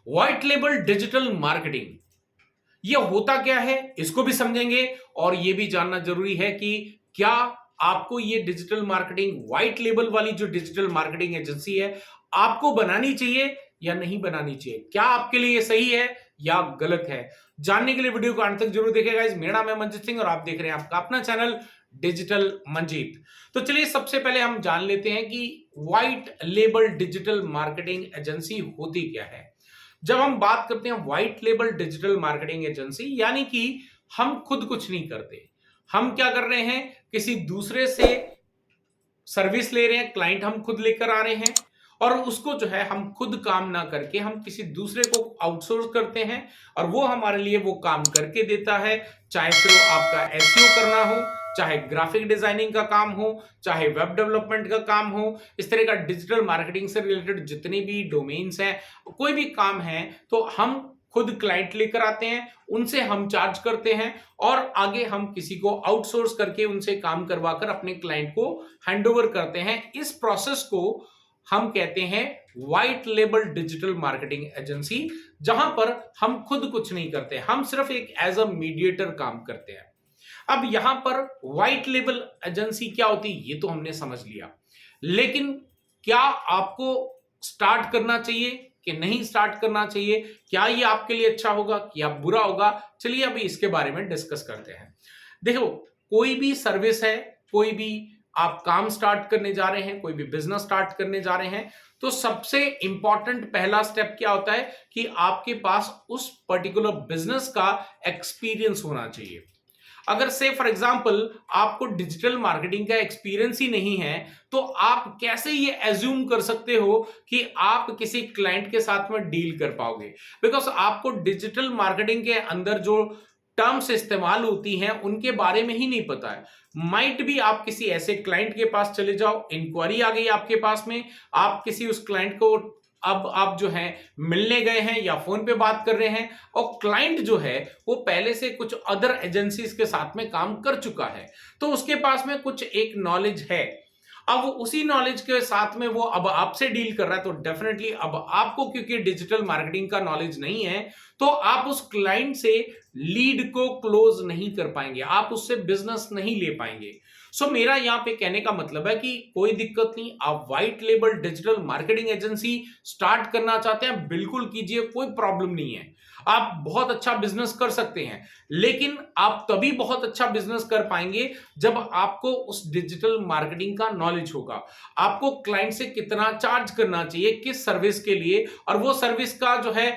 White label digital marketing ये होता क्या है, इसको भी समझेंगे। और ये भी जानना जरूरी है कि क्या आपको ये डिजिटल मार्केटिंग व्हाइट लेबल वाली जो डिजिटल मार्केटिंग एजेंसी है आपको बनानी चाहिए या नहीं बनानी चाहिए, क्या आपके लिए सही है या गलत है। जानने के लिए वीडियो को अंत तक जरूर देखिएगा। मेरा नाम है मंजीत सिंह और आप देख रहे हैं आपका अपना चैनल डिजिटल मंजीत। तो चलिए सबसे पहले हम जान लेते हैं कि white label digital marketing agency होती क्या है। जब हम बात करते हैं white label digital marketing agency, यानी कि हम खुद कुछ नहीं करते, हम क्या कर रहे हैं, किसी दूसरे से सर्विस ले रहे हैं, क्लाइंट हम खुद लेकर आ रहे हैं और उसको जो है हम खुद काम ना करके हम किसी दूसरे को आउटसोर्स करते हैं और वो हमारे लिए वो काम करके देता है। चाहे फिर वो आपका एसईओ करना हो, चाहे ग्राफिक डिजाइनिंग का काम हो, चाहे वेब डेवलपमेंट का काम हो, इस तरह का डिजिटल मार्केटिंग से रिलेटेड जितने भी डोमेन्स हैं, कोई भी काम है तो हम खुद क्लाइंट लेकर आते हैं, उनसे हम चार्ज करते हैं और आगे हम किसी को आउटसोर्स करके उनसे काम करवाकर अपने क्लाइंट को हैंडओवर करते हैं। इस प्रोसेस को हम कहते हैं white label digital marketing agency, जहां पर हम खुद कुछ नहीं करते, हम सिर्फ एक एज अ मीडिएटर काम करते हैं। अब यहां पर व्हाइट लेबल एजेंसी क्या होती है ये तो हमने समझ लिया, लेकिन क्या आपको स्टार्ट करना चाहिए कि नहीं स्टार्ट करना चाहिए, क्या ये आपके लिए अच्छा होगा या बुरा होगा, चलिए अभी इसके बारे में डिस्कस करते हैं। देखो, कोई भी सर्विस है, कोई भी आप काम स्टार्ट करने जा रहे हैं, कोई भी बिजनेस स्टार्ट करने जा रहे हैं, तो सबसे इंपॉर्टेंट पहला स्टेप क्या होता है कि आपके पास उस पर्टिकुलर बिजनेस का एक्सपीरियंस होना चाहिए। अगर से फॉर एग्जांपल आपको डिजिटल मार्केटिंग का एक्सपीरियंस ही नहीं है तो आप कैसे ये एज्यूम कर सकते हो कि आप किसी क्लाइंट के साथ में डील कर पाओगे, बिकॉज आपको डिजिटल मार्केटिंग के अंदर जो टर्म्स इस्तेमाल होती हैं उनके बारे में ही नहीं पता है। माइट भी आप किसी ऐसे क्लाइंट के पास चले जाओ, इंक्वायरी आ गई आपके पास में, आप किसी उस क्लाइंट को अब आप जो है मिलने गए हैं या फोन पे बात कर रहे हैं और क्लाइंट जो है वो पहले से कुछ अदर एजेंसीज के साथ में काम कर चुका है, तो उसके पास में कुछ एक नॉलेज है। अब उसी नॉलेज के साथ में वो अब आपसे डील कर रहा है, तो डेफिनेटली अब आपको क्योंकि डिजिटल मार्केटिंग का नॉलेज नहीं है तो आप उस क्लाइंट से लीड को क्लोज नहीं कर पाएंगे, आप उससे बिजनेस नहीं ले पाएंगे। सो मेरा यहां पे कहने का मतलब है कि कोई दिक्कत नहीं, आप white label digital marketing agency start करना चाहते हैं बिल्कुल कीजिए, कोई प्रॉब्लम नहीं है, आप बहुत अच्छा बिजनेस कर सकते हैं। लेकिन आप तभी बहुत अच्छा बिजनेस कर पाएंगे जब आपको उस डिजिटल मार्केटिंग का नॉलेज होगा, आपको क्लाइंट से कितना चार्ज करना चाहिए किस सर्विस के लिए, और वो सर्विस का जो है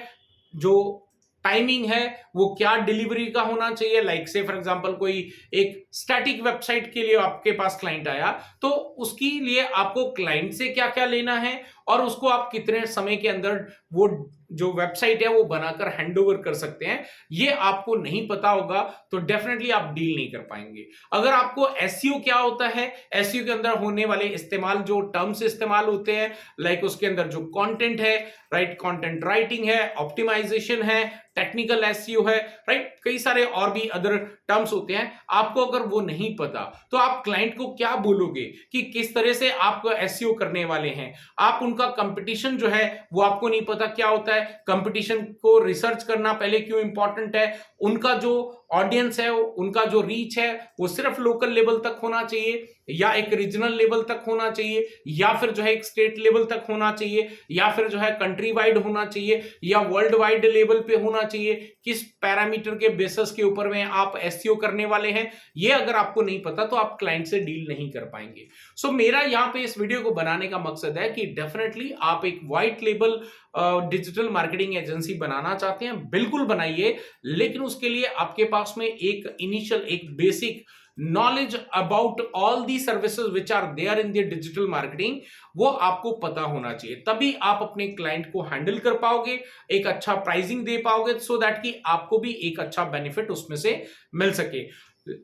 जो टाइमिंग है वो क्या डिलीवरी का होना चाहिए। लाइक से फॉर एग्जांपल कोई एक स्टैटिक वेबसाइट के लिए आपके पास क्लाइंट आया तो उसके लिए आपको क्लाइंट से क्या क्या लेना है और उसको आप कितने समय के अंदर वो जो वेबसाइट है वो बनाकर हैंडओवर कर सकते हैं, ये आपको नहीं पता होगा तो डेफिनेटली आप डील नहीं कर पाएंगे। अगर आपको एसईओ क्या होता है, एसईओ के अंदर होने वाले इस्तेमाल जो टर्म्स इस्तेमाल होते हैं, लाइक उसके अंदर जो कंटेंट है, राइट, कंटेंट राइटिंग है, ऑप्टिमाइजेशन है, टेक्निकल एसईओ है, राइट, कई सारे और भी अदर टर्म्स होते हैं, आपको अगर वो नहीं पता तो आप क्लाइंट को क्या बोलोगे कि किस तरह से आप एसईओ करने वाले हैं। आप उनका कंपटीशन जो है वो आपको नहीं पता क्या होता है, कंपटीशन को रिसर्च करना पहले क्यों इंपॉर्टेंट है, उनका जो ऑडियंस है, उनका जो रीच है वो सिर्फ लोकल लेवल तक होना चाहिए या एक रीजनल लेवल तक होना चाहिए या फिर जो है एक स्टेट लेवल तक होना चाहिए या फिर जो है कंट्री वाइड होना चाहिए या वर्ल्ड वाइड लेवल पे होना चाहिए, किस पैरामीटर के बेसिस के ऊपर में आप एसईओ करने वाले हैं, ये अगर आपको नहीं पता तो आप क्लाइंट से डील नहीं कर पाएंगे। सो मेरा यहां पे इस वीडियो को बनाने का मकसद है कि डेफिनेटली आप एक white label digital marketing agency बनाना चाहते हैं, बिल्कुल बनाइए, लेकिन उसके लिए आपके पास में एक इनिशियल एक basic knowledge about all the services which are there in the digital marketing वो आपको पता होना चाहिए, तभी आप अपने क्लाइंट को हैंडल कर पाओगे, एक अच्छा प्राइसिंग दे पाओगे, सो दैट कि आपको भी एक अच्छा बेनिफिट उसमें से मिल सके।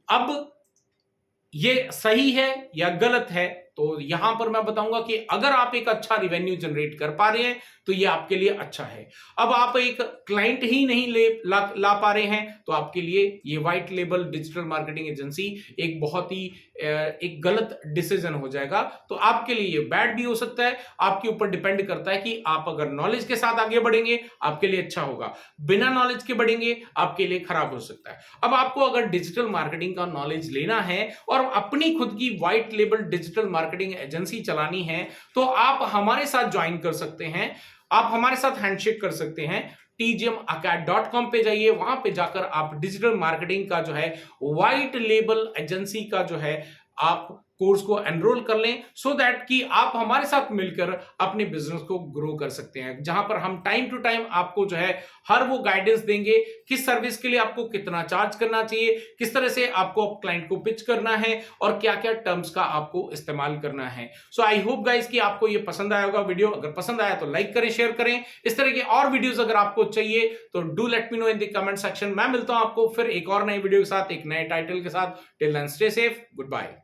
अब ये सही है या गलत है तो यहां पर मैं बताऊंगा कि अगर आप एक अच्छा रिवेन्यू जनरेट कर पा रहे हैं तो ये आपके लिए अच्छा है। अब आप एक क्लाइंट ही नहीं ला पा रहे हैं तो आपके लिए ये white label digital marketing agency एक बहुत ही एक गलत डिसीजन हो जाएगा। तो आपके लिए ये बैड भी हो सकता है, आपके ऊपर डिपेंड करता है कि आप अगर नॉलेज के साथ आगे बढ़ेंगे आपके लिए अच्छा होगा, बिना नॉलेज के बढ़ेंगे आपके लिए खराब हो सकता है। अब आपको अगर डिजिटल मार्केटिंग का नॉलेज लेना है और अपनी खुद की white label digital marketing agency चलानी है तो आप हमारे साथ ज्वाइन कर सकते हैं, आप हमारे साथ हैंडशेक कर सकते हैं। tgmacad.com पे जाइए, वहां पे जाकर आप डिजिटल मार्केटिंग का जो है व्हाइट लेबल एजेंसी का जो है आप कोर्स को एनरोल कर लें, सो दैट कि आप हमारे साथ मिलकर अपने बिजनेस को ग्रो कर सकते हैं, जहां पर हम टाइम टू टाइम आपको जो है हर वो गाइडेंस देंगे किस सर्विस के लिए आपको कितना चार्ज करना चाहिए, किस तरह से आपको क्लाइंट को पिच करना है और क्या क्या टर्म्स का आपको इस्तेमाल करना है। सो आई होप गाइस कि आपको ये पसंद आया होगा वीडियो। अगर पसंद आया तो लाइक करें, शेयर करें। इस तरह के और वीडियोस अगर आपको चाहिए तो do let me know in the comment section. मैं मिलता हूं आपको फिर एक और नई वीडियो के साथ, एक नए टाइटल के साथ। Till then stay safe, good bye.